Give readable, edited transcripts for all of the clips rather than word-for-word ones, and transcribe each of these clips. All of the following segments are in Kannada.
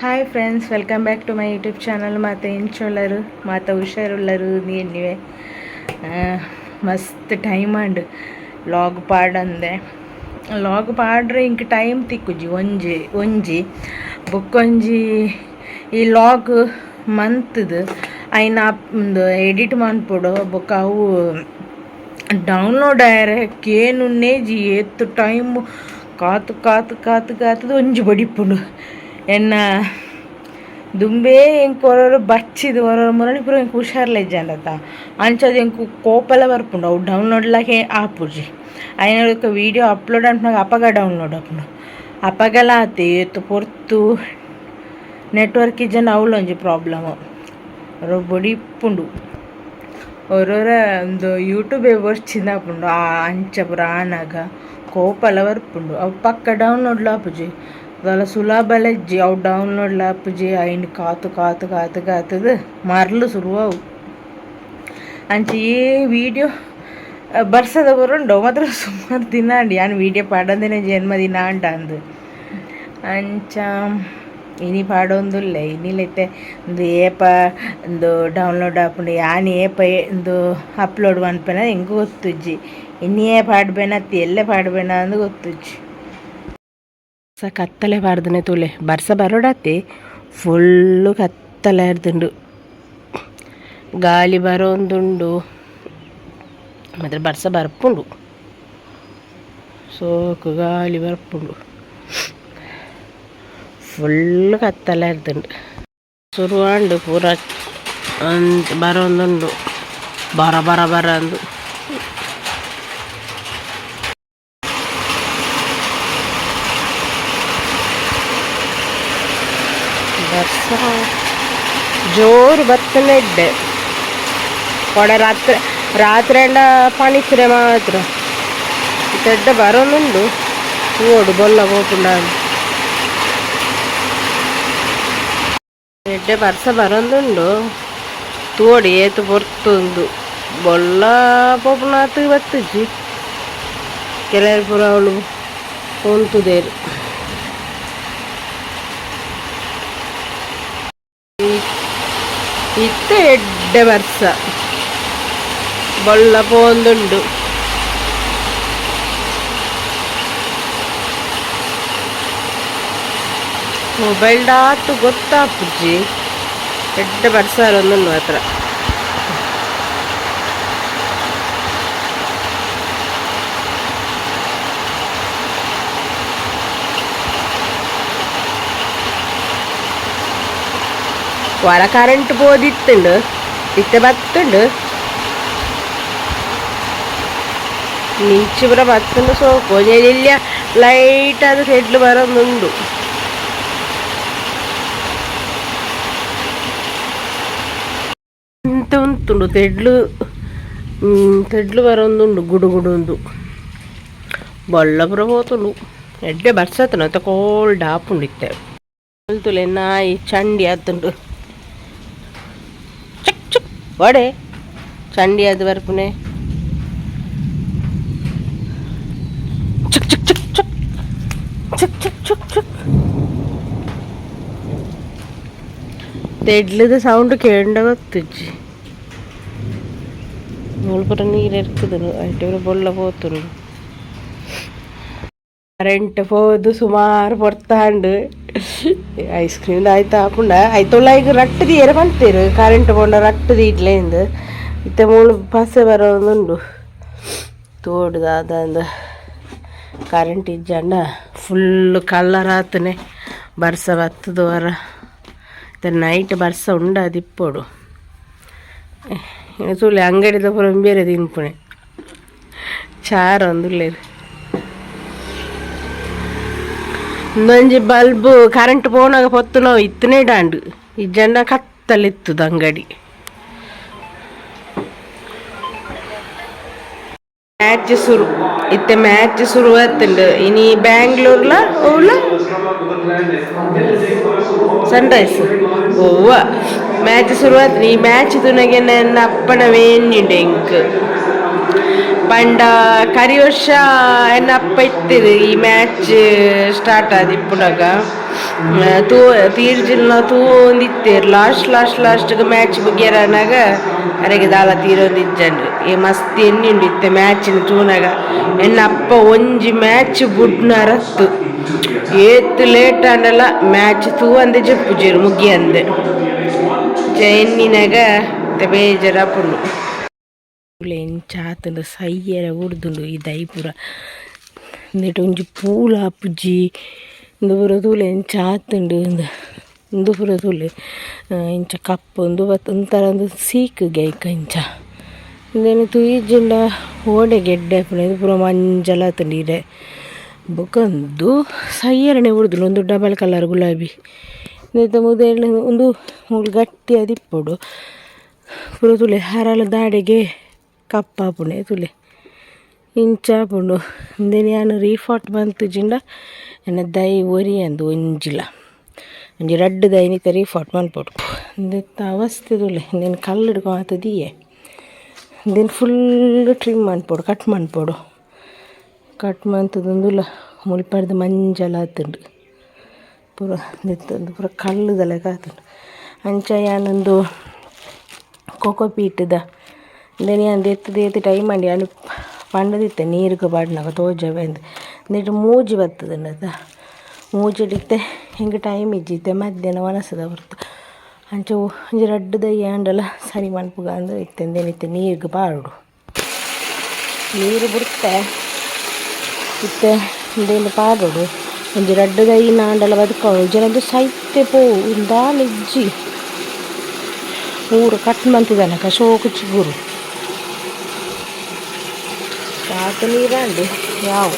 Hi friends, welcome back to my YouTube channel. ಮಾತ ಎಂಚೊಲ್ಲರು ಮಾತ ಹುಷಾರುಳ್ಳರು ನೀವೆ ಮಸ್ತ್ ಟೈಮ್ ಅಂಡ್ ಲಾಗ್ ಪಾಡಂದೆ ಲಾಗ್ ಪಾಡ್ರೆ ಇಂಕ ಟೈಮ್ ತಿಕ್ಕುಜಿ ಒಂಜಿ ಬೊಕ್ಕೊಂಜಿ ಈ ಲಾಗ್ ಮಂತ್ದು ಐನ ಒಂದು ಎಡಿಟ್ ಮಾಡ್ಬಿಡು ಬೊಕ್ಕ ಅವು ಡೌನ್ಲೋಡ್ ಆಯರೆ ಕೇನುನ್ನೇಜಿ ಎತ್ತು ಟೈಮ್ ಕಾತು ಕಾತು ಕಾತು ಕಾತದು ಒಂಜಿ ಬಡಿಪುಂಡು ಎನ್ನ ದುಂಬೇ ಎಂಕ್ ಹೊರರು ಬಚ್ಚಿದು ಹೊರರು ಮುರಳಿ ಪುರ ಎಂಕ್ ಹುಷಾರ್ಲೆಜ್ಜಂಡತ ಅಂಚದು ಎಂಕು ಕೋಪಲ ಬರ್ಪುಂಡು ಅವು ಡೌನ್ಲೋಡ್ಲಾಗೆ ಆಪುಜಿ ಐನೊಳಕ್ಕೆ ವೀಡಿಯೋ ಅಪ್ಲೋಡ್ ಅಂಟ್ನಾಗ ಅಪಗ ಡೌನ್ಲೋಡ್ ಆಪುಂಡು ಅಪಗಲ ಆತೆ ಎತ್ತು ಪೊರ್ತು ನೆಟ್ವರ್ಕ್ ಇಜ್ಜಂಡ ಅವಳೊಂಜಿ ಪ್ರಾಬ್ಲಮು ಅವ್ರ ಬೊಡಿಪ್ಪುಂಡು ಅವ್ರವರ ಒಂದು ಯೂಟ್ಯೂಬೇ ಬರ್ಚಿಂದಾಪುಂಡು ಆ ಅಂಚ ಪುರ ಆನಾಗ ಕೋಪಲ ಬರ್ಪುಂಡು ಅವು ಪಕ್ಕ ಡೌನ್ಲೋಡ್ ಲಾಪುಜಿ ಅದೆಲ್ಲ ಸುಲಭಲೆಜ್ಜಿ ಅವು ಡೌನ್ಲೋಡ್ ಲಾಪುಜಿ ಐನ್ ಕಾತು ಕಾತು ಕಾತು ಕಾತದು ಮರಲು ಶುರುವಾವು ಅಂಚ ಈ ವೀಡಿಯೋ ಬರ್ಸದ ಬರುಂಡು ಮಾತ್ರ ಸುಮಾರು ದಿನ ಅಂಡಿ ಯಾನ್ ವೀಡಿಯೋ ಪಾಡಂದೇನೆ ಜನ್ಮದಿನ ಅಂಟ ಅಂದು ಅಂಚ ಇನಿ ಪಾಡೊಂದುಲ್ಲ ಇನ್ನಿಲ್ಲೈತೆ ಒಂದು ಏಪ ಒಂದು ಡೌನ್ಲೋಡ್ ಆಪುಂಡು ಯಾನ್ ಏಪ ಒಂದು ಅಪ್ಲೋಡ್ ಮನ್ಪೆನ ಹೆಂಗೆ ಗೊತ್ತುಜ್ಜಿ ಇನ್ನೇ ಪಾಡ್ಬೇನತ್ತಿ ಎಲ್ಲೇ ಪಾಡ್ಬೇನ ಅಂದು ಗೊತ್ತುಜ್ಜಿ ಕತ್ತಲೆ ಪಾಡ್ದನೆ ತುಲೆ ಬರ್ಸ ಬರೋಡತ್ತೆ ಫುಲ್ಲು ಕತ್ತಲೆ ಇರ್ದುಂಡು ಗಾಳಿ ಬರೋಂದುಂಡು ಮಾತ್ರ ಬರ್ಸ ಬರ್ಪುಂಡು ಸೋಕು ಗಾಳಿ ಬರ್ಪುಂಡು ಫುಲ್ ಕತ್ತಲೆ ಇರ್ದುಂಡು ಶುರುವಾಂಡು ಪೂರ ಅಂತ ಬರೋಂದುಂಡು ಬರ ಬರ ಬರ ಅಂದು ಬರ್ಸ ಜೋರು ಬತ್ತನೆ ಇಡ್ಡೆ ಕೊಡ ರಾತ್ರಿ ಎಂಡ ಪಣಿಸ್ರೆ ಮಾತ್ರ ದೊಡ್ಡ ಬರೋನುಂಡು ಓಡು ಬೊಲ್ಲ ಹೋಪುಂಡ ಎಡ್ಡೆ ಬರ್ಸ ಬರೋಂದುಂಡು ತೋಡಿ ಏತು ಬರ್ತುಂದು ಬೊಲ್ಲ ಪೋಪುನಾತು ಬತ್ತುಜಿ ಕೆಲವರು ಪುರ ಅವಳು ಹೊಂತುದೇರು ಇತ್ತೆ ಎಡ್ಡೆ ಬರ್ಸ ಬೊಲ್ಲ ಪೋಂದುಂಡು ಮೊಬೈಲ್ ಡಾಟು ಗೊತ್ತಾಪುಜಿ ಎಡ್ಡೆ ಬರ್ಸಾರೊಂದು ಮಾತ್ರ ಹೊರ ಕರೆಂಟ್ പോದಿತ್ತುಂಡು ಇತ್ತೆ ಬತ್ತುಂಡು ಮಿಂಚು ಪುರ ಬತ್ತುಂಡು ಸೋಕು ಎಲ್ಲ ಲೈಟ್ ಆದ ಸೆಡ್ಲು ಬರೋದುಂಡು ಎಂತ ಉಂಟುಂಡು ತೆಡ್ಲು ಬರೋಂದುಂಡು ಗುಡು ಗುಡು ಬೊಲ್ಲ ಪುರ ಹೋತುಂಡು ಎಡ್ಡೆ ಬರ್ಸತ್ತನ ಕೋಲ್ಡ್ ಆಪುಂಡಿತ್ತೆ ತುಲೆ ನಾಯಿ ಚಂಡಿ ಆತುಂಡು ಒಡೆ ಚಂಡಿ ಅದು ಬರ್ಪುನೆ ಚುಕ್ ಚುಕ್ ಚುಕ್ ಚುಕ್ ಚುಕ್ ಚುಕ್ ಚುಕ್ ಚುಕ್ ತೆಡ್ಲದ ಸೌಂಡ್ ಕೇಂಡ ಗೊತ್ತುಜ್ಜಿ ಪುರ ನೀರು ಎರ್ಕುದು ಐಟು ಬೊಲ್ಲ ಪೋತುಂಡು ಕರೆಂಟ್ ಪೋದು ಸುಮಾರು ಪೊರ್ತಾಂಡು ಐಸ್ ಕ್ರೀಮ್ ಆಯ್ತು ಆಪುಂಡ ಆಯ್ತೊಲ್ಲ ಈಗ ರಟ್ಟದಿ ಎರ ಬಂತೇರು ಕರೆಂಟ್ ಪೋಂಡ ರಟ್ಟದಿ ಇಡ್ಲೇಂದು ಇತ್ತೆ ಮೂಳು ಪಸೆ ಬರೋದುಂಡು ತೋಡುದಾದ ಕರೆಂಟ್ ಇಜ್ಜಂಡ ಫುಲ್ಲು ಕಲ್ಲರ್ ಆತನೆ ಬರ್ಸ ಬತ್ತದು ವರ ಇತ್ತೆ ನೈಟ್ ಬರ್ಸ ಉಂಡ ದಿಪ್ಪೋಡು ಸುಳ್ಳೆ ಅಂಗಡಿದ ಪುರ ಬೇರೆ ತಿನ್ಪುಣೆ ಚಾರ ಒಂದುಲ್ಲೇರು ಒಂದೊಂಜಿ ಬಲ್ಬು ಕರೆಂಟ್ ಪೋನಾಗ ಪೊತ್ತು ನಾವು ಇತ್ತನೇ ಡಾಂಡು ಈ ಜನ ಕತ್ತಲಿತ್ತದ ಅಂಗಡಿ ಮ್ಯಾಚ್ ಶುರು ಆತುಂಡು ಇನಿ ಬ್ಯಾಂಗ್ಳೂರ್ಲ ಓಲ ಸನ್ರೈಸ್ ಓವ ಮ್ಯಾಚ್ ಶುರು ಆತು ಈ ಮ್ಯಾಚ್ ತುನಗೆ ನನ್ನ ಅಪ್ಪನ ವೇಣಿಂಡೆ ಎಂಕ್ ಪಂಡ ಕರಿ ವರ್ಷ ಎನ್ನ ಅಪ್ಪ ಇತ್ತಿರು ಈ ಮ್ಯಾಚ್ ಸ್ಟಾರ್ಟ್ ಆದ ಇಪ್ಪುನಾಗ ತೂ ತೀರ್ಜಿಲ್ನ ತೂ ಒಂದಿತ್ತೇರು ಲಾಸ್ಟ್ಗೆ ಮ್ಯಾಚ್ ಬುಗ್ಗೆರನಾಗ ಅರೆಗೆ ದಾಲ ತೀರೊಂದಿಜ್ಜಂಡ್ರಿ ಈ ಮಸ್ತ್ ಎಣ್ಣೆ ಉಂಡಿತ್ತೆ ಮ್ಯಾಚಿನ ತೂನಾಗ ಎನ್ನ ಅಪ್ಪ ಒಂಜಿ ಮ್ಯಾಚ್ ಬುಡ್ನರತ್ತು ಏತ್ ಲೇಟ್ ಅಂಡಲ್ಲ ಮ್ಯಾಚ್ ತೂ ಅಂದೆ ಜಪ್ಪುಜೇರು ಮುಗ್ಗಿ ಅಂದೆ ಎಣ್ಣಿನಾಗ ಬೇಜಾರಪ್ಪುಂಡು ಎಂಚಾತಂದು ಸಯ್ಯರ ಉಡ್ದುಂಡು ಈ ದೈಪುರ ಇಂದೆಟ್ ಒಂಜಿ ಪೂಲ ಆಪುಜಿ ಇಂದು ಪೂರ ತೂಲೆ ಎಂಚಾತುಂಡು ಇಂದು ಪೂರ ತೂಲೆ ಇಂಚ ಕಪ್ಪು ಒಂದು ಒಂಥರ ಒಂದು ಸೀಕುಗೆ ಐಕ ಇಂಚ ಇಂದೇನು ತೂಯಿಜ್ಜಿಂಡ ಓಡೆ ಗೆಡ್ಡೆ ಇದು ಪೂರ ಮಂಜಲಾತುಂಡು ಇದೆ ಬೊಕಂದು ಸಯ್ಯರನೆ ಉಡ್ದುಂಡು ಒಂದು ಡಬಲ್ ಕಲರ್ ಗುಲಾಬಿ ಇಂದ ಮುದೇಳು ಒಂದು ಗಟ್ಟಿ ಅದಿಪ್ಪೊಡು ಪೂರ ತುಲೆ ಹರಳ ದಾಡೆಗೆ ಕಪ್ಪಾಪುಣೆ ತುಲೆ ಇಂಚಾಪುಂಡು ಇಂದೇನು ಯಾನು ರೀಫಾಟ್ ಬಂತುಜಿಂಡ ಎನ್ನ ದೈ ಒರಿ ಅಂದು ಒಂಜಿಲ ಒಂಜಿ ರಡ್ಡು ದೈನಿತ ರೀಫಾಟ್ ಮನ್ಪೊಡು ಇಂದೆತ್ತ ಅವಸ್ಥೆ ತುಲೆ ಇಂದೇನು ಕಲ್ಲು ಹಿಡ್ಕೊ ಆತದಿಯೇ ಇಂದೇನು ಫುಲ್ ಟ್ರಿಮ್ ಮನ್ಪೊಡು ಕಟ್ ಮಂತದೊಂದುಲ ಮುಲ್ಪರ್ದು ಮಂಜಲ ಆತುಂಡು ಪೂರ ನೆತ್ತೊಂದು ಪೂರ ಕಲ್ಲುದಲ್ಲ ಕಾತುಂಡು ಅಂಚ ಯಾನೊಂದು ಕೊಕೊಪೀಟದ ಇಂದೇನು ಯಾನು ಎತ್ತದು ಟೈಮ್ ಮಾಡಿ ಯಾನು ಪಂಡದಿತ್ತೆ ನೀರಿಗೆ ಬಾಡಿನಾಗ ತೋಜವೆ ಅಂದು ನೆಟ್ಟು ಮೂಜಿ ಬರ್ತದನ್ನದ ಮೂಜಿಡಿತ್ತೆ ಹಿಂಗೆ ಟೈಮ್ ಇಜ್ಜಿತ್ತೆ ಮಧ್ಯಾಹ್ನ ಒಣಸದ ಬರ್ತು ಅಂಚ ಒಂಜಿ ರಡ್ಡು ದೈ ಆಂಡಲ ಸರಿ ಮನ್ಪುಗ ಅಂದ್ರೆ ಇತ್ತೆಂದೇನಿತ್ತೆ ನೀರಿಗೆ ಬಾಡು ನೀರು ಬಿಡ್ತೆ ಇತ್ತೆ ಇಂದೇನು ಪಾಡೋಡು ಒಂಜಿ ರಡ್ಡು ದೈ ಆಂಡಲ ಬದುಕೋಡು ಜನದು ಸೈತೆ ಪೋವು ಇಂದಾಲಿಜ್ಜಿ ಊರು ಕಟ್ ಮಂತಿದನಕ ಶೋಕು ಚಿಗುರು ಸಾಕು ನೀರಂಡು ಯಾವ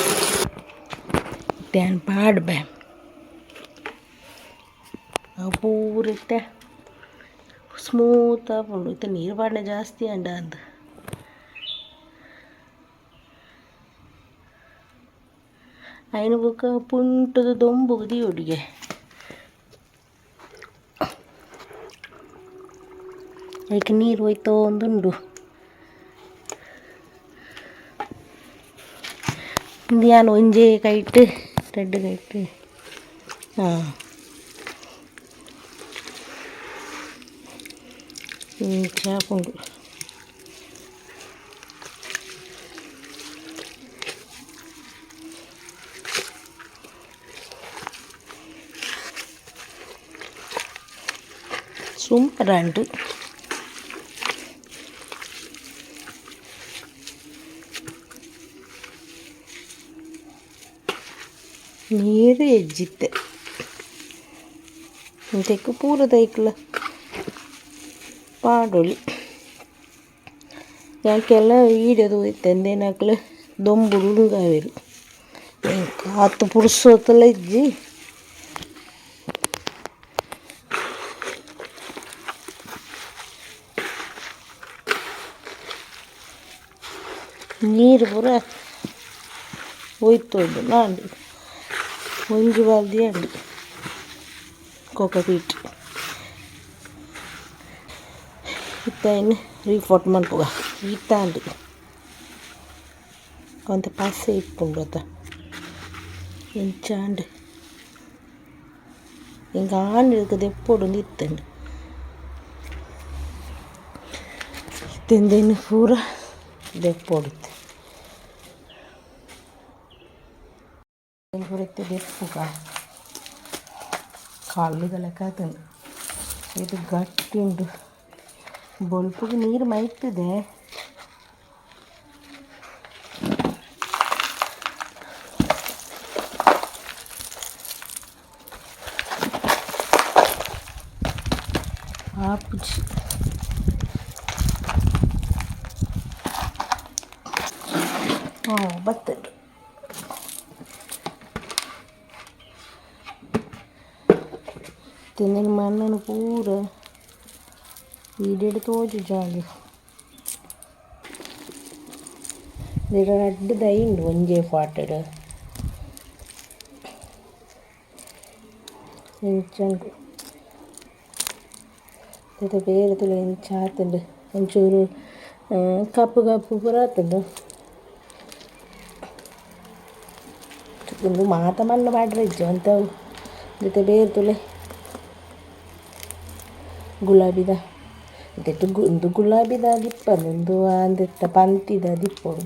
ತ್ಯಾನ್ ಪಾಡ್ಬೆ ಪೂರಿತ್ತೆ ಸ್ಮೂತ್ ಆಪುಂಡು ಇತ್ತೆ ನೀರು ಪಾಡ್ನೆ ಜಾಸ್ತಿ ಅಂಡ ಅಂದ అయిన ಬುಕ್ಕ ಪುಂಟದ ದೊಂಬುಗು ದಿಯೋಡಿಗೆ ಅದಕ್ಕೆ ನೀರು ಹೋಯ್ತೋ ಒಂದುಂಡು ಇಂದಿಯಾನು ಒಂಜೇ ಕೈಟ್ ರೆಡ್ ಕೈಟ್ ಚಾಪುಂಡು ಸೂಪರಂಡು ನೀರು ಎಜ್ಜಿತ್ತೆ ಇಂತೆಕ್ಕು ಪೂರ ದೈಕ್ಲ ಪಾಡೊಲಿ ಯಾಕೆಲ್ಲ ವೀಡಿಯೋ ತೋರಿತ್ತೆ ಅಂದೇನಾಕ್ಲು ದೊಂಬುಡು ಉಳುಗಾವೇರು ಕಾತು ಪುರ್ಸೋತಲ್ಲ ಇಜ್ಜಿ ನೀರು ಪೂರ ಹೋಯ್ತೋದು ನಾಂಡು ಒಂಜಿ ಬಾಲ್ದಿ ಅಂಡು ಕೊಕೊಪೀಟ್ ಇತ್ತಾಯಿನ ರೀಫಾಟ್ ಮನ್ಪುಗ ಇತ್ತಾಂಡು ಕೊಂತ ಪಸ್ಸೆ ಇಪ್ಪುಂಡು ಅತ್ತ ಎಂಚಾಂಡು ಹಿಂಗೆ ಆಂಡು ಇಳ್ಕದೆ ಎಪ್ಪೊಡು ಇತ್ತಂಡು ಇತ್ತೆಂದೇನು ಪೂರ ದೆಪ್ಪೊಡುತ್ತೆ ಪೂರತ್ತೆ ದೆಪ್ಪುಗ ಕಲ್ಲುದ ಕಾತುಂಡು ಇದು ಗಟ್ಟಿ ಉಂಡು ಬೊಲ್ಪುಗೆ ನೀರು ಮೈತದೆ ಆಪುಜಿ ಬತ್ತುಂಡು ತಿಂದಿನ ಮಣ್ಣನ್ನು ಪೂರ ಈಡೆಡು ತೋಜು ಜಾಗ ರಡ್ಡು ದೈ ಉಂಡು ಒಂಜೇ ಫಾಟೆಡ್ ಇಂಚುಂಡು ಇದು ಬೇರೆ ತುಳು ಇಂಚ ಆತುಂಡು ಒಂಚೂರು ಕಪ್ಪು ಕಪ್ಪು ಪೂರ ಆತುಂಡು ಒಂದು ಮಾತ ಮಣ್ಣು ಮಾಡ್ರೆ ಇಜ್ಜು ಅಂತ ಜೊತೆ ಬೇರ್ತುಲೆ ಗುಲಾಬಿದ ಇದೆಟ್ಟು ಒಂದು ಗುಲಾಬಿದ ದಿಪ್ಪದು ಒಂದು ಅಂದೆತ್ತ ಪಂತಿದ ದಿಪ್ಪಡು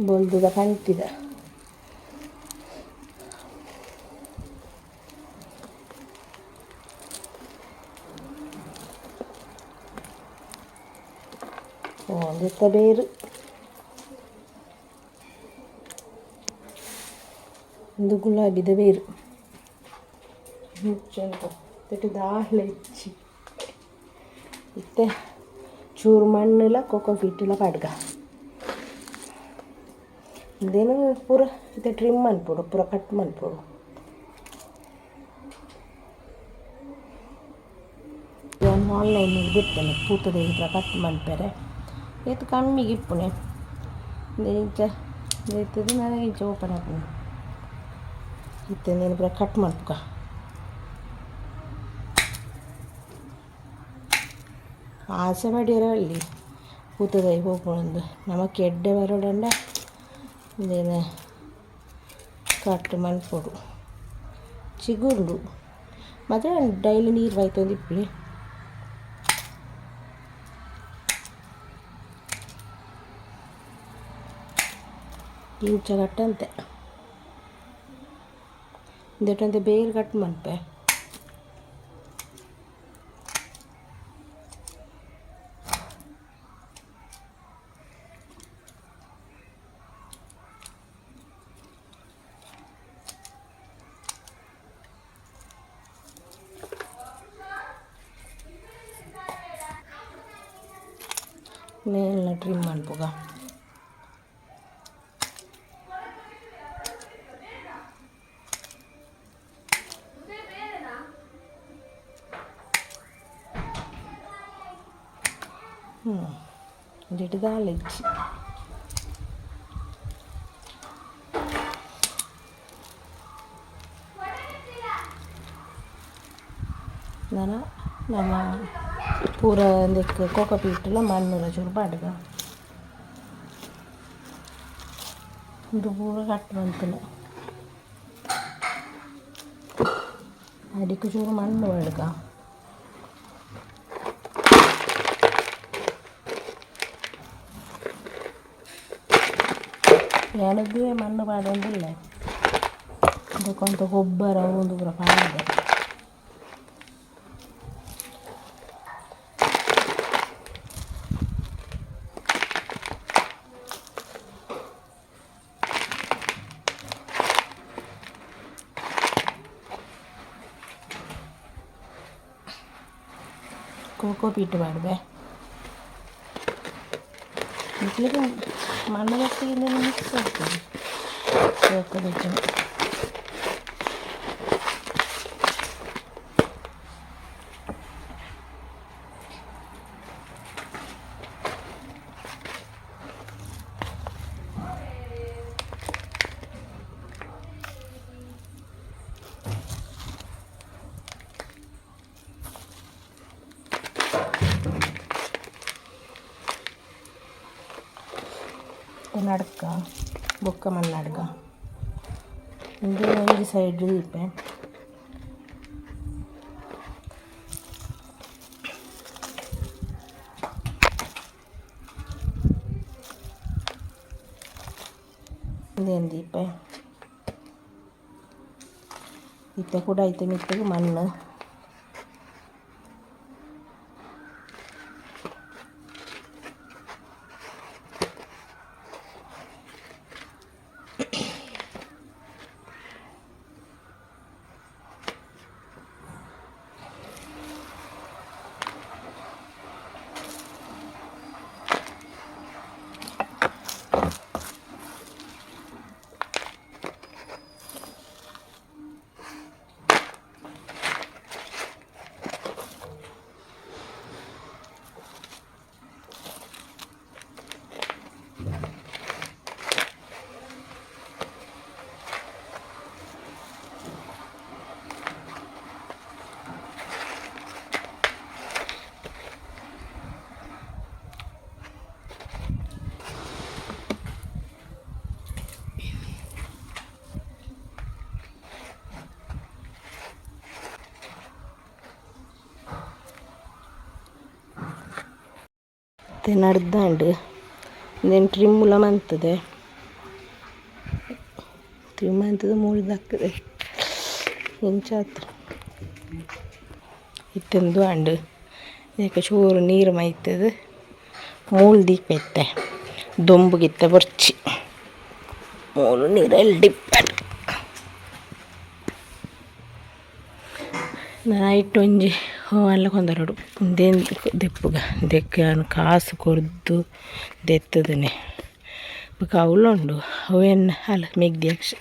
ಬೊಲ್ದುದ ಪಂತಿದ ಒಂದೆತ್ತ ಬೇರು ಒಂದು ಗುಲಾಬಿದ ಬೇರು ಮುಚ್ಚಂತ ದಾಹಲೆ ಇಚ್ಚಿ ಇತ್ತೆ ಚೂರು ಮಣ್ಣುಲ ಕೊಕೊಪೀಟುಲ ಪಡ್ಗ ಇದೇನು ಪೂರ ಇತ್ತೆ ಟ್ರಿಮ್ ಅನ್ಪೋಡು ಪೂರ ಕಟ್ ಮನ್ಪೋಡು ನಾನು ಆನ್ಲೈನಲ್ಲಿ ಬಿಡ್ತೇನೆ ಪೂತದೆ ಈ ಥರ ಕಟ್ ಮನ್ಪೇರೆ ಇದು ಕಮ್ಮಿಗೆ ಇಪ್ಪುನೆ ಇಂಚ ಇರ್ತದೆ ನನಗೆ ಇಂಚ ಓಪನ್ ಹಾಕೋಣ ಇತ್ತೆ ನೀನು ಪೂರ ಕಟ್ ಮಾಡ್ಕ ಆಸೆ ಪಡಿಯರಲ್ಲಿ ಕೂತದೈ ಹೋಗ್ಕೊಂಡು ನಮಕ್ಕೆ ಎಡ್ಡೆ ಬರೋಡಂಡ ಇದೇನು ಕಟ್ ಮನ್ಪೊಡು ಚಿಗುಂಡು ಮತ್ತು ಡೈಲಿ ನೀರು ಬೈತೊಂದು ಇಪ್ಪಿ ಇಂಚ ಕಟ್ಟಂತೆ ಇದಟ್ಟಂತೆ ಬೇರೆ ಕಟ್ ಮನ್ಪೆ ಮೇಲೆಲ್ಲ ಟ್ರಿಮ್ ಮಾಡ್ಬೋಗ ഇതിട്ട് താളിച്ച് ನಾನು ನಮ್ಮ ಪೂರ ಒಂದಕ್ಕೆ ಕೋಕೋಪೀಟುಲ ಮಣ್ಣುಲ ಚೂರು ಪಾಡ್ಗ ಇದು ಪೂರ ಕಟ್ ಬಂತುಲ ಅದಕ್ಕೆ ಚೂರು ಮಣ್ಣು ಬಡ್ಗ ಏನದ್ದು ಮಣ್ಣು ಪಾಡೊಂದಿಲ್ಲ ಅದಕ್ಕೊಂತ ಗೊಬ್ಬರ ಒಂದು ಪೂರ ಪಾಡಿದೆ ಕೋಕೋಪೀಟ್ ಮಾಡಿದೆ ಮಕ್ಕಳಿಗೆ ಮಣ್ಣು ಗಟ್ಟಿಯಿಂದ ಮಿಕ್ಸ್ ಆಗ್ತದೆ ಕೋಕೋಪೀಟ್ ನಡ್ಕ ಬೊಕ್ಕ ಮಣ್ಣಡ್ಗ ಒಂದು ಸೈಡ್ ಇಪ್ಪೆ ಇದೇನು ಇಪ್ಪೆ ಇತ್ತೆ ಕೂಡ ಐತೆ ಮಿತ್ತಿಗೆ ಮಣ್ಣು నడుద్దాండు నేను ట్రిమ్ముల మంతದೆ ಟ್ರಿಮ್ ಅಂತದ್ದು ಮುಳ್ದಾಗ್ತದೆ ಇಂಚಾತ್ರ ಇತ್ತಂದು ಅಂಡು ಇದಕ್ಕೆ ಚೂರು ನೀರು ಮೈತದು ಮೂಳು ದೀಪೈತೆ ದೊಂಬುಗಿತ್ತ ಬರ್ಚಿ ಮೂಳು ನೀರಲ್ಲಿ ಡಿಪ್ಪೆಡ್ ನೈಟ್ ಒಂಜಿ ಅಲ್ಲ ಕೊಂದರಡು ದೇನ್ ದೆಪ್ಪುಗ ದೆಕ್ಕ ಕಾಸು ಕೊರ್ದು ದೆತ್ತದನೆ ಬೊಕ ಅವಳುಂಡು ಅವೇನು ಅಲ್ಲ ಮೆಗ್ದಿಯಕ್ಷ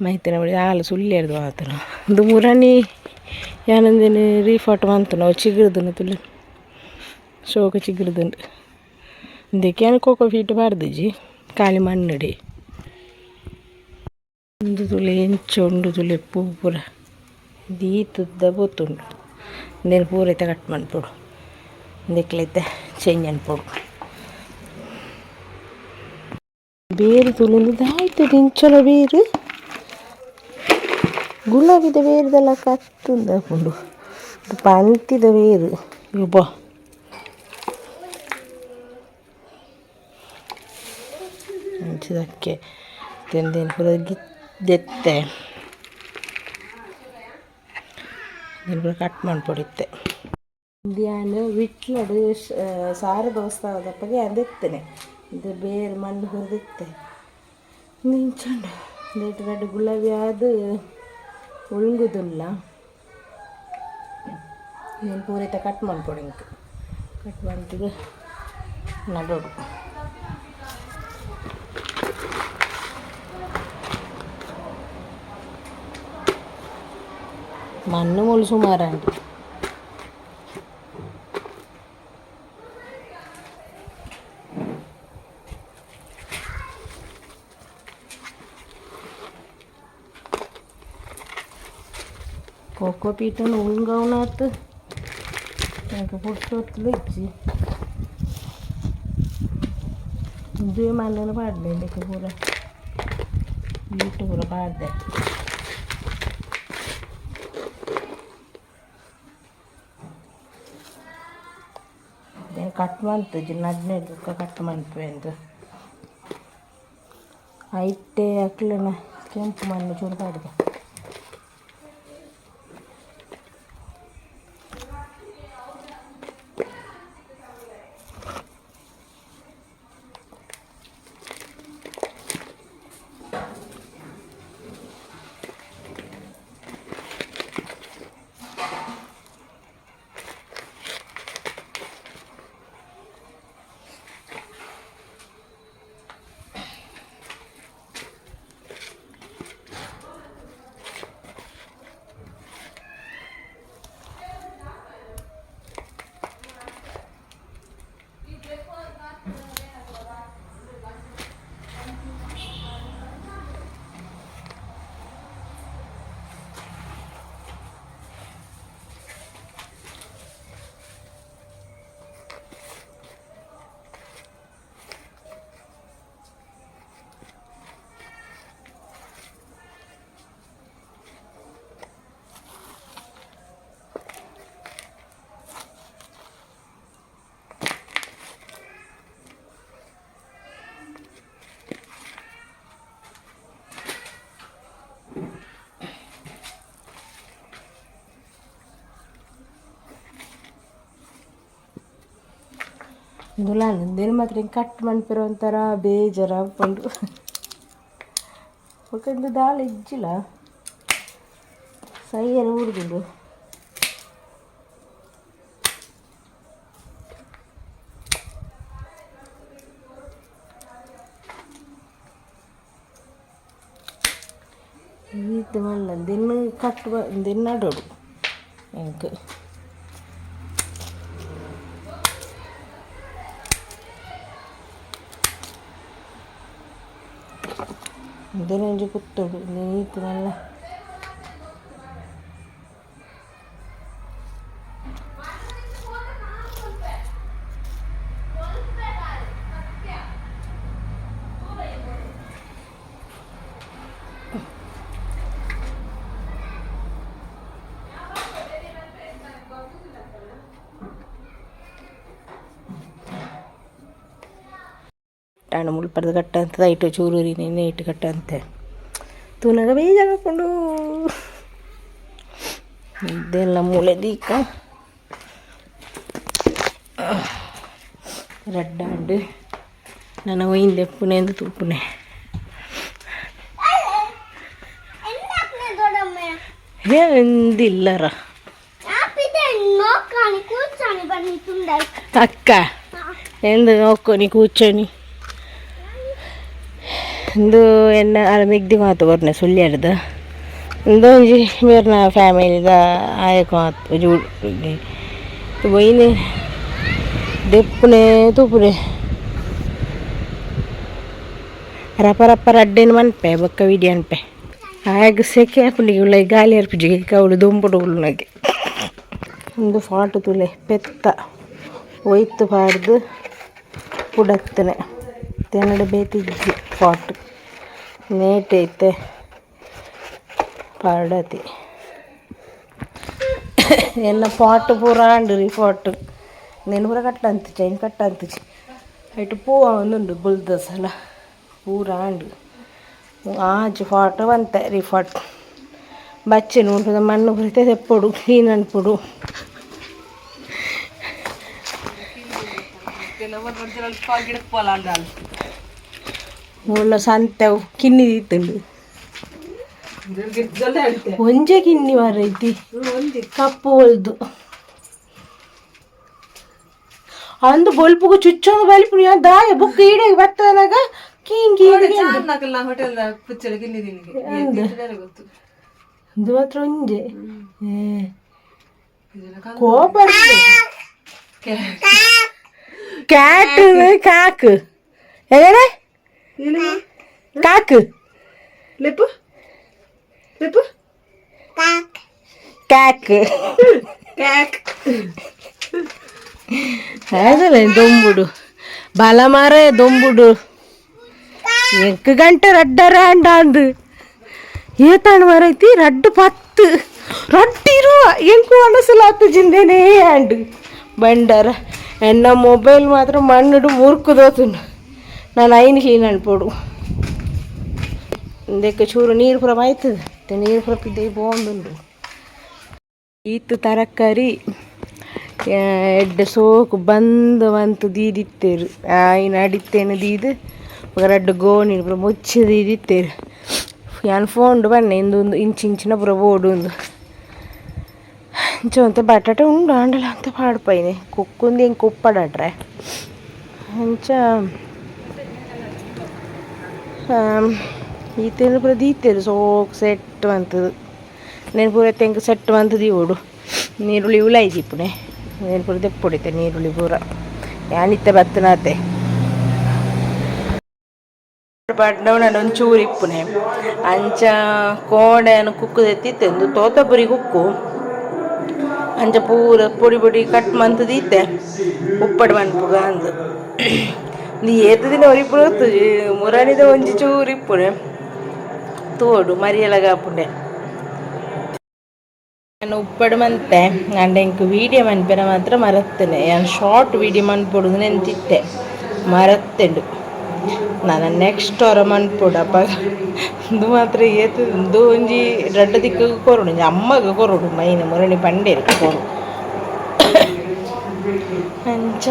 ಮೈತಿನ ಬಳಿ ಹಾಲು ಸುಳ್ಳಿರ್ದು ಆತನ ದೂರನಿ ಯಾನಂದೇನು ರೀಫಾಟ್ ಮಂತು ನಾವು ಚಿಗುರ್ದನು ತುಳು ಶೋಕ ಚಿಗುರ್ದುಂಡು ದೆಕ್ಕಾನು ಕೋಕೋ ಫೀಟ್ ಬಾರ್ದಿಜಿ ಖಾಲಿ ಮಣ್ಣಡಿ ಒಂದು ತುಳು ಎಂಚೊಂಡು ತುಳು ಪೂ ಪೂರ ದೀತುದ್ದ ಬೋತುಂಡು నేను పూరైతే కట్టమని పొడు దిక్కులైతే చెయ్యని పొడు ಬೇರು ತುಳಿದು ಆಯ್ತು ದಿಂಚಲ ಬೇರು ಗುಲಾಬಿದ ಬೇರುದೆಲ್ಲ ಕತ್ತುಂದ ಪುಂಡು ಪಂತಿದ ಬೇರು ಇಬ್ಬ ಹಂಚಿದಕ್ಕೆ ತಿಂದೇನು ಪುರ ಗೆತ್ತೆ నేను కూడా కట్ ಮಾಡಿಬಿಡುತ್ತೆ ಧ್ಯಾನ ವಿಟ್ಲಡು ಸಾರು ದೋಸ್ತಾವದಪ್ಪಗೆ ಅಂದಿತ್ತೇನೆ ಇದು ಬೇರೆ ಮಣ್ಣು ಹುರಿದಿತ್ತೆ ನಿಂಚಂಡು ರೇಟ್ ರೆಡ್ ಗುಲಾಬಿ ಅದು ಉಳ್ಗುದಿಲ್ಲ నేను పూరైతే కట్ ಮಾಡಿಬಿಡು ఇంక కట్ ಮಾಡಿಬಿಟ್ಟು ನಡೋಡು మన్ను ముళ్ళు సుమారండి కోకో పీటను ఊంగా ఉన్నట్టు ఇంకా పుట్టుకొత్తులు ఇచ్చి ఇది మళ్ళీ పాడలేదు ఇక కూర వీటి కూర పాడదే ಕಟ್ ಮಾಡ್ತದೆ ನಡ್ನೇದು ಕಟ್ ಮಾಡ್ಬೇಕು ಐಟೆ ಅಕ್ಲನ ಕೆಂಪು ಮಣ್ಣು ಚೂರು ಪಾಡಿದೆ ఇందులో దీని మాత్రం కట్ మనిపిರೋ ಒಂಥರ ಬೇಜಾರ ಹಾಕ್ಕೊಂಡು ಒಂದು ದಾಳಿ ಇಜ್ಜಿಲ್ಲ ಸೈಯರ ಹುಡುಗಿಂದು ಇದು ಮಲ್ಲ ದಿನ ಕಟ್ ದಿನ ನಡೋಡು ಹೆಂಗೆ ಇದನ್ನು ಕುತ್ತೋಡು ನೀತು ಮಲ್ಲ ಕಟ್ಟಾಣ ಮುಳ್ಪರದ ಕಟ್ಟ ಅಂತ ಇಟ್ಟು ಚೂರೂರಿ ನೆನೆ ಇಟ್ಟು ಕಟ್ಟ ಅಂತೆ ತೂನಗ ಬೇಜಾಕೊಂಡು ಇದೆಲ್ಲ ಮೂಳೆ ದೀಕ ರಡ್ಡಾಂಡು ನನ್ನ ಒಯ್ಯಿಂದೆ ಪುಣೆ ಎಂದು ತೂಪುನೆ ಎಂದಿಲ್ಲರ అక్క ఎందు నోక్కొని కూర్చొని ಇಂದು ಎನ್ನ ಅಲ್ಲ ಮಿಗ್ದಿ ಮಾತು ಕೊರ್ನೆ ಸುಳ್ಳ್ಯಾರ್ದ ಇಂದು ಒಂಜಿ ಮೇರ್ನ ಫ್ಯಾಮಿಲಿದ ಆಯಕ ಮಾತು ಜೂಡಿ ಬೈನೆ ದೆಪ್ಪುನೆ ತೂಪುನೆ ರಪ್ಪ ರಪ್ಪ ರಡ್ಡೇನು ಮನ್ಪೆ ಬೊಕ್ಕ ವಿಡಿಯೋ ಅನ್ಪೆ ಆಗ ಸೆಕೆ ಹಾಕೊಂಡಿಗೆ ಉಳ್ಳ ಗಾಲಿ ಅರ್ಪಿಜಿಗೆ ಕವಳು ದೊಂಬುಡು ಉಳ್ಳನಾಗೆ ಒಂದು ಫಾಟು ತುಲೆ ಪೆತ್ತ ಒಯ್ತು ಪಾಡ್ದು ಪುಡತ್ತನೆ ತೆನ್ನಡೆ ಬೇತಿದ್ದಿ ಫಾಟು ನೇಟೈತೆ ಪಾಡತಿ ಎನ್ನ ಪಾಟು ಪೂರ ಅಂಡ್ರಿ ಫಾಟು నేను కూడా కట్టంత చైన్ కట్టంత అటు పువ్వు ఉండు బుల్దసల పూరా అండు ఆచి ఫాటు అంతే రిఫాట్ బచ్చను ఉంటుంది మన్ను కురితే తెప్పుడు క్లీన్ అనిప్పుడు ఊళ్ళో సంతవు కిన్ని తీస్తుండు ಒಂಜೆ ಕಿನ್ನಿ ಮಾರೈತಿ ಕಪ್ಪು ಹೊಲ್ದು ಅಂದು ಬಲ್ಪುಗು ಚುಚ್ಚೊಂದು ಬಲ್ಪು ದಾಯ ಬುಕ್ ಈಡೆಗೆ ಬರ್ತದನಾಗ ಕಿಂಗಿ ಇದು ಮಾತ್ರ ಒಂಜೆ ಕೋಪ ಕ್ಯಾಟ್ ಕಾಕು ಎಗಡೆ ಕಾಕು ಲೆಪ್ಪು ಲೆಪ್ಪು ಕ್ಯಾಕ್ ಕ್ಯಾಕ್ అదే దొంబుడు బలమారే దొంబుడు ఎంక గంట రడ్డరా అంటాండు ఏతాను మరైతే రడ్డు పత్తు రడ్డిరు ఎంకు మనసులాత్తు జిందేనే అండు బండర ఎన్న మొబైల్ మాత్రం మన్నుడు మురుకుదోతుండు ನಾನು ಐನು ಹೀನ್ ಅನ್ಪೋಡು ಇದಕ್ಕೆ ಚೂರು ನೀರು ಪುರ ಆಯ್ತದೆ ನೀರು ಪುರ ಇದ್ದೆ ಬಾಗುಂಡು ಈತು ತರಕಾರಿ ಎಡ್ಡೆ ಸೋಕು ಬಂದು ಬಂತು ದೀದಿತ್ತೇರು ಆಯ್ನ ಅಡಿತ್ತೇನು ದೀದು ರಡ್ಡು ಗೋಣಿ ಪುರ ಮುಚ್ಚಿ ದೀದಿತ್ತೇರು ಯಾನ್ ಫೋನ್ ಬನ್ನೆ ಇಂದೊಂದು ಇಂಚಿನ ಪುರ ಬೋಡು ಒಂದು ಇಂಚ ಬಟಾಟೆ ಉಂಡು ಆಂಡಲ ಅಂತ ಪಾಡ್ಪೈನೆ ಕುಕ್ಕೊಂದು ಹೆಂಗೆ ಕುಪ್ಪಡಾಡ್ರೆ ಅಂಚ ಈತೇನು ಪುರ ದೀತೇರು ಸೋಕು ಸೆಟ್ ಬಂತದು నేను ಪೂರ ತೆಂಗ ಸೆಟ್ ಬಂತದಿ ಓಡು ನೀರುಳ್ಳಿ ಉಲಾಯ್ದಿಪ್ಪುನೆ నేను ಪೂರ ದೆಪ್ಪೊಡಿತೆ ನೀರುಳ್ಳಿ ಪೂರ ಯಾನಿತ್ತೆ ಬತ್ತನಾತೆ ಪಡ್ಡವನ ಒಂಚೂರು ಇಪ್ಪುನೆ ಅಂಚ ಕೋಡೆಯನ್ನು ಕುಕ್ಕು ತೆತ್ತಿತ್ತೆಂದು ತೋತಪುರಿ ಕುಕ್ಕು ಅಂಚ ಪೂರ ಪೊಡಿ ಪೊಡಿ ಕಟ್ ಮಂತದೀತೆ ಉಪ್ಪಡು ಮನ್ಪುಗ ಅಂದು ನೀ ಏತದಿನ ಒರಿಪುರ ಮುರಾಣಿದ ಒಂಜಿ ಚೂರು ಇಪ್ಪುನೆ ತೋಡು ಮರಿಯಲಗಾಪುಂಡೆ ನಾನು ಉಪ್ಪಡು ಮಂತೆ ಅಂಡ ಇಂಕ ವೀಡಿಯೋ ಮನ್ಪೆನ ಮಾತ್ರ ಮರತ್ತೇನೆ ನಾನು ಶಾರ್ಟ್ ವೀಡಿಯೋ ಮನ್ಪೊಡುದು ನೆಂತಿತ್ತೆ ಮರತ್ತೆಂಡು ನಾನು ನೆಕ್ಸ್ಟ್ ಹೊರ ಮನ್ಪೊಡಪ್ಪ ಇದು ಮಾತ್ರ ಏತು ಇದು ಒಂಜಿ ರಡ್ಡ ದಿಕ್ಕಗೆ ಕೊರೋಡು ಅಮ್ಮಗ ಕೊರೋಡು ಮೈನ ಮುರಣಿ ಪಂಡೇರು ಕೊರು ಅಂಚ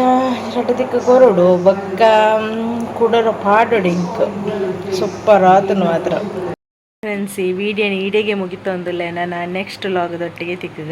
ರಡ್ಡ ದಿಕ್ಕ ಕೊರೋಡು ಬೊಕ್ಕ ಕುಡರ ಪಾಡೋಡು ಇಂಕ ಸೂಪರ್ ಆತನು ಮಾತ್ರ ಫ್ರೆಂಡ್ಸ್ ಈ ವಿಡಿಯೋನ ಈಡೆಗೆ ಮುಗಿತೊಂದುಲ್ಲೆ ನಾನು ನೆಕ್ಸ್ಟ್ ಲಾಗದೊಟ್ಟಿಗೆ ತಿಕ್ಕಗ